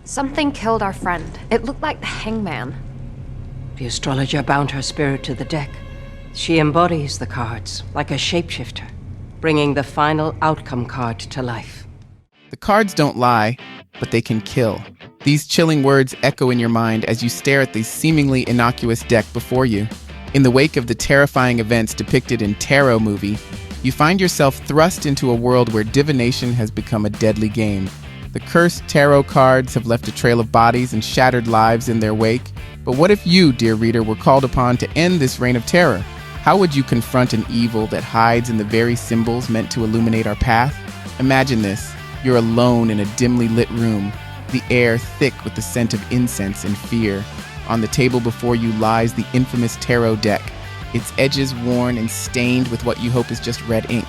Something killed our friend. It looked like the hangman. The astrologer bound her spirit to the deck. She embodies the cards, like a shapeshifter, bringing the final outcome card to life. The cards don't lie, but they can kill. These chilling words echo in your mind as you stare at the seemingly innocuous deck before you. In the wake of the terrifying events depicted in Tarot movie, you find yourself thrust into a world where divination has become a deadly game. The cursed tarot cards have left a trail of bodies and shattered lives in their wake. But what if you, dear reader, were called upon to end this reign of terror? How would you confront an evil that hides in the very symbols meant to illuminate our path? Imagine this. You're alone in a dimly lit room, the air thick with the scent of incense and fear. On the table before you lies the infamous tarot deck, its edges worn and stained with what you hope is just red ink.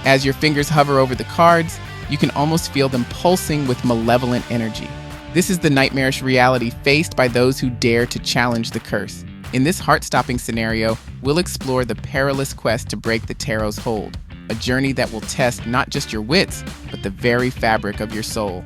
As your fingers hover over the cards, you can almost feel them pulsing with malevolent energy. This is the nightmarish reality faced by those who dare to challenge the curse. In this heart-stopping scenario, we'll explore the perilous quest to break the tarot's hold, a journey that will test not just your wits, but the very fabric of your soul.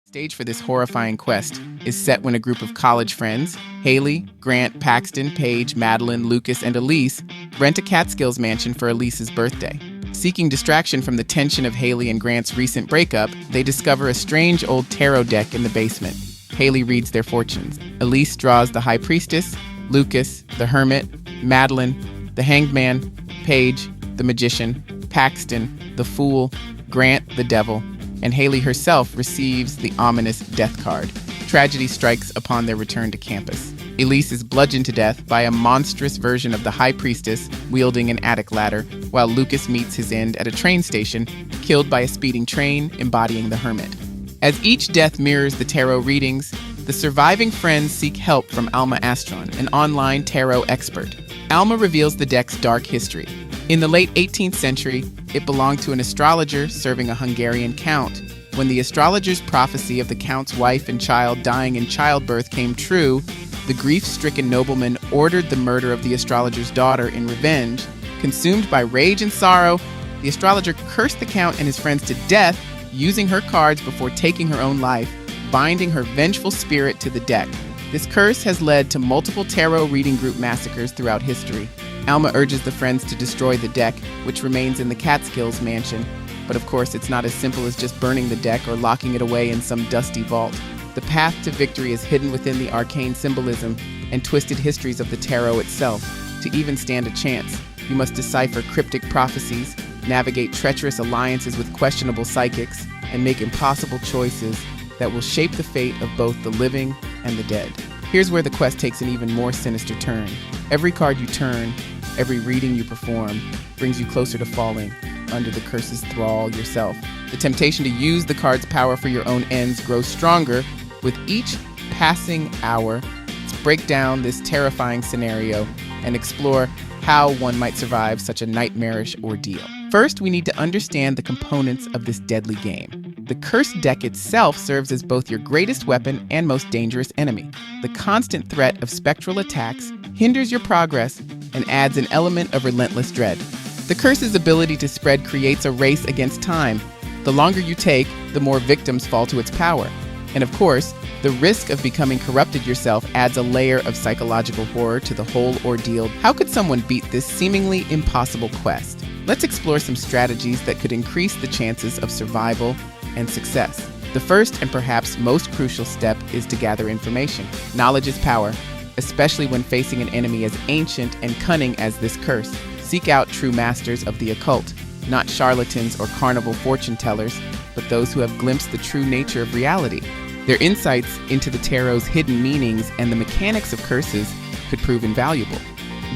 The stage for this horrifying quest is set when a group of college friends, Haley, Grant, Paxton, Paige, Madeline, Lucas, and Elise, rent a Catskills mansion for Elise's birthday. Seeking distraction from the tension of Haley and Grant's recent breakup, they discover a strange old tarot deck in the basement. Haley reads their fortunes. Elise draws the High Priestess, Lucas, the Hermit, Madeline, the Hanged Man, Paige, the Magician, Paxton, the Fool, Grant, the Devil, and Haley herself receives the ominous Death card. Tragedy strikes upon their return to campus. Elise is bludgeoned to death by a monstrous version of the High Priestess wielding an attic ladder, while Lucas meets his end at a train station, killed by a speeding train embodying the Hermit. As each death mirrors the tarot readings, the surviving friends seek help from Alma Astron, an online tarot expert. Alma reveals the deck's dark history. In the late 18th century, it belonged to an astrologer serving a Hungarian count. When the astrologer's prophecy of the count's wife and child dying in childbirth came true, the grief-stricken nobleman ordered the murder of the astrologer's daughter in revenge. Consumed by rage and sorrow, the astrologer cursed the count and his friends to death, using her cards before taking her own life, binding her vengeful spirit to the deck. This curse has led to multiple tarot reading group massacres throughout history. Alma urges the friends to destroy the deck, which remains in the Catskills mansion. But of course, it's not as simple as just burning the deck or locking it away in some dusty vault. The path to victory is hidden within the arcane symbolism and twisted histories of the tarot itself. To even stand a chance, you must decipher cryptic prophecies, navigate treacherous alliances with questionable psychics, and make impossible choices that will shape the fate of both the living and the dead. Here's where the quest takes an even more sinister turn. Every card you turn, every reading you perform, brings you closer to falling under the curse's thrall yourself. The temptation to use the card's power for your own ends grows stronger with each passing hour. Let's break down this terrifying scenario and explore how one might survive such a nightmarish ordeal. First, we need to understand the components of this deadly game. The cursed deck itself serves as both your greatest weapon and most dangerous enemy. The constant threat of spectral attacks hinders your progress and adds an element of relentless dread. The curse's ability to spread creates a race against time. The longer you take, the more victims fall to its power. And of course, the risk of becoming corrupted yourself adds a layer of psychological horror to the whole ordeal. How could someone beat this seemingly impossible quest? Let's explore some strategies that could increase the chances of survival and success. The first and perhaps most crucial step is to gather information. Knowledge is power, especially when facing an enemy as ancient and cunning as this curse. Seek out true masters of the occult, not charlatans or carnival fortune tellers, but those who have glimpsed the true nature of reality. Their insights into the tarot's hidden meanings and the mechanics of curses could prove invaluable.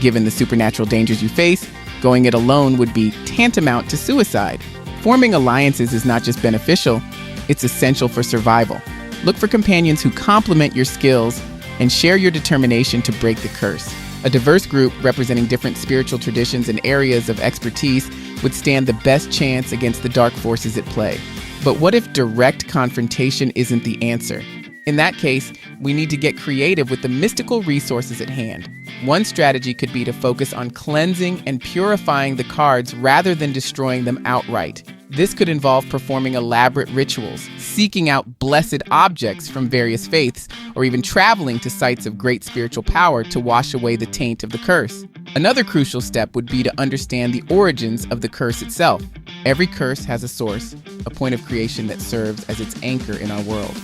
Given the supernatural dangers you face, going it alone would be tantamount to suicide. Forming alliances is not just beneficial, it's essential for survival. Look for companions who complement your skills and share your determination to break the curse. A diverse group representing different spiritual traditions and areas of expertise would stand the best chance against the dark forces at play. But what if direct confrontation isn't the answer? In that case, we need to get creative with the mystical resources at hand. One strategy could be to focus on cleansing and purifying the cards rather than destroying them outright. This could involve performing elaborate rituals, seeking out blessed objects from various faiths, or even traveling to sites of great spiritual power to wash away the taint of the curse. Another crucial step would be to understand the origins of the curse itself. Every curse has a source, a point of creation that serves as its anchor in our world.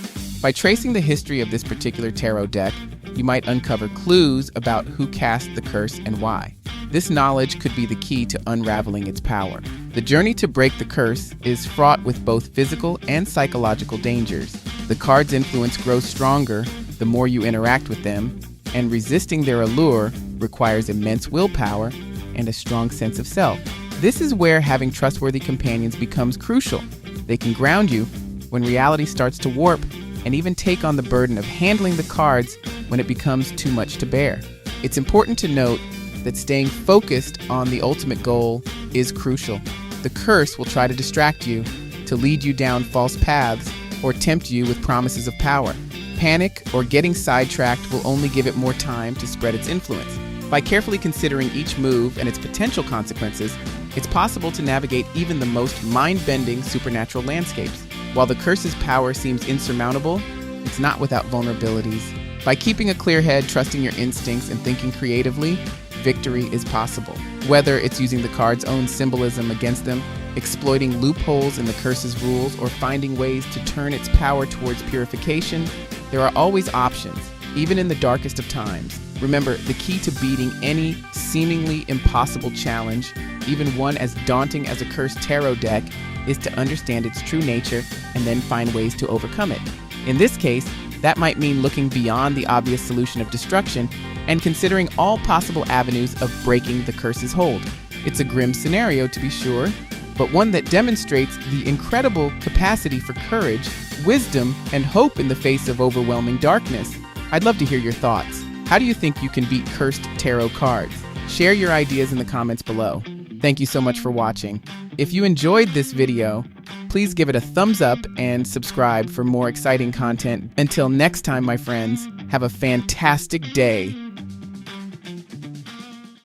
By tracing the history of this particular tarot deck, you might uncover clues about who cast the curse and why. This knowledge could be the key to unraveling its power. The journey to break the curse is fraught with both physical and psychological dangers. The card's influence grows stronger the more you interact with them, and resisting their allure requires immense willpower and a strong sense of self. This is where having trustworthy companions becomes crucial. They can ground you when reality starts to warp, and even take on the burden of handling the cards when it becomes too much to bear. It's important to note that staying focused on the ultimate goal is crucial. The curse will try to distract you, to lead you down false paths, or tempt you with promises of power. Panic or getting sidetracked will only give it more time to spread its influence. By carefully considering each move and its potential consequences, it's possible to navigate even the most mind-bending supernatural landscapes. While the curse's power seems insurmountable, it's not without vulnerabilities. By keeping a clear head, trusting your instincts, and thinking creatively, victory is possible. Whether it's using the card's own symbolism against them, exploiting loopholes in the curse's rules, or finding ways to turn its power towards purification, there are always options, even in the darkest of times. Remember, the key to beating any seemingly impossible challenge, even one as daunting as a cursed tarot deck, is to understand its true nature and then find ways to overcome it. In this case, that might mean looking beyond the obvious solution of destruction and considering all possible avenues of breaking the curse's hold. It's a grim scenario, to be sure, but one that demonstrates the incredible capacity for courage, wisdom, and hope in the face of overwhelming darkness. I'd love to hear your thoughts. How do you think you can beat cursed tarot cards? Share your ideas in the comments below. Thank you so much for watching. If you enjoyed this video, please give it a thumbs up and subscribe for more exciting content. Until next time, my friends, have a fantastic day